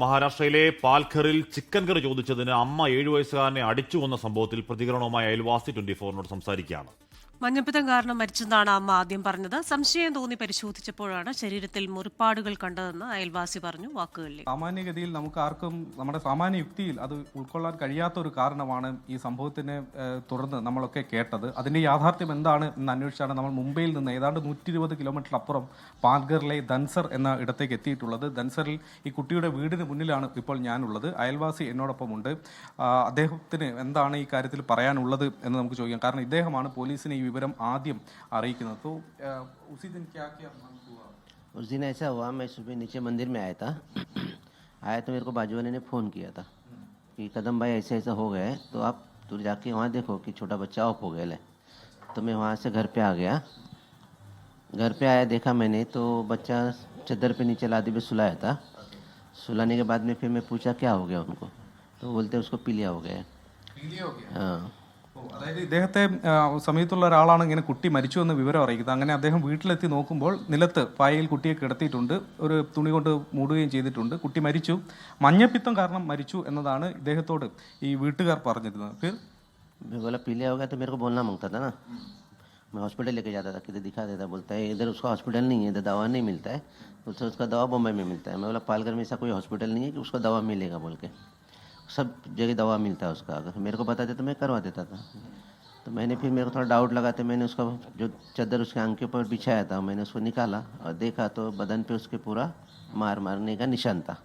മഹാരാഷ്ട്രയിലെ പാൽഘറിൽ ചിക്കൻ കറി ചോദിച്ചതിന് അമ്മ 7 വയസ്സുകാരനെ അടിച്ചു കൊന്ന സംഭവത്തിൽ പ്രതികരണവുമായി അയൽവാസി 24 സംസാരിക്കുകയാണ്. മഞ്ഞപ്പിത്തം കാരണം മരിച്ചെന്നാണ് അമ്മ ആദ്യം പറഞ്ഞത്. സംശയം തോന്നി പരിശോധിച്ചപ്പോഴാണ് ശരീരത്തിൽ മുറിപ്പാടുകൾ കണ്ടതെന്ന് അയൽവാസി പറഞ്ഞു. വാക്കുകളിൽ സാമാന്യഗതിയിൽ നമുക്ക് ആർക്കും നമ്മുടെ സാമാന്യ യുക്തിയിൽ അത് ഉൾക്കൊള്ളാൻ കഴിയാത്ത ഒരു കാരണമാണ് ഈ സംഭവത്തിനെ തുടർന്ന് നമ്മളൊക്കെ കേട്ടത്. അതിന്റെ യാഥാർത്ഥ്യം എന്താണ് എന്ന് അന്വേഷിച്ചാണ് നമ്മൾ മുംബൈയിൽ നിന്ന് ഏതാണ്ട് 120 കിലോമീറ്റർ അപ്പുറം പാൽഘറിലെ ദൻസർ എന്ന ഇടത്തേക്ക് എത്തിയിട്ടുള്ളത്. ദൻസറിൽ ഈ കുട്ടിയുടെ വീടിന് മുന്നിലാണ് ഇപ്പോൾ ഞാനുള്ളത്. അയൽവാസി എന്നോടൊപ്പമുണ്ട്. അദ്ദേഹത്തിന് എന്താണ് ഈ കാര്യത്തിൽ പറയാനുള്ളത് എന്ന് നമുക്ക് ചോദിക്കാം. കാരണം ഇദ്ദേഹമാണ് പോലീസിനെ ഈ വിവരം ആദ്യം അറിയിക്കുന്നത്. तो उसी दिन क्या क्या हुआ? उस दिन ऐसा हुआ, मैं सुबह नीचे मंदिर में आया था। आया तो मेरे को बाजू वाले ने फ़ोन किया था कि कदम भाई ऐसा ऐसा हो गया है, तो आप तो जाके वहाँ देखो कि छोटा बच्चा ऑफ हो गया है। तो मैं वहाँ से घर पे आ गया। घर पे आया, देखा मैंने तो बच्चा चद्दर पे नीचे लादी पे सुलाया था। सुलाने के बाद में फिर मैं पूछा क्या हो गया उनको, तो बोलते उसको पीलिया हो गया है। हाँ, അതായത് ഇദ്ദേഹത്തെ സമയത്തുള്ള ഒരാളാണ് ഇങ്ങനെ കുട്ടി മരിച്ചു എന്ന് വിവരം അറിയിക്കുന്നത്. അങ്ങനെ അദ്ദേഹം വീട്ടിലെത്തി നോക്കുമ്പോൾ നിലത്ത് പായയിൽ കുട്ടിയെ കിടത്തിയിട്ടുണ്ട്, ഒരു തുണി കൊണ്ട് മൂടുകയും ചെയ്തിട്ടുണ്ട്. കുട്ടി മരിച്ചു, മഞ്ഞപ്പിത്തം കാരണം മരിച്ചു എന്നതാണ് ഇദ്ദേഹത്തോട് ഈ വീട്ടുകാർ പറഞ്ഞിരുന്നത്. फिर मैं बोला पीलिया हो गया तो मेरे को बोलना मांगता था ना। मैं हॉस्पिटल लेके जाता था, किधर दिखा देता, बोलता है इधर उसका हॉस्पिटल नहीं है, इधर दवा नहीं मिलता है, उससे उसका दवा बम्बई में मिलता है। मैं बोला पालघर में ऐसा कोई हॉस्पिटल नहीं है कि उसको दवा मिलेगा बोल के, सब जगह दवा मिलता है उसका। अगर मेरे को बताते तो मैं करवा देता था। तो मैंने फिर मेरे को थोड़ा डाउट लगा तो मैंने उसका जो चादर उसके आंख के ऊपर बिछाया था मैंने उसको निकाला और देखा तो बदन पे उसके पूरा मारने का निशान था।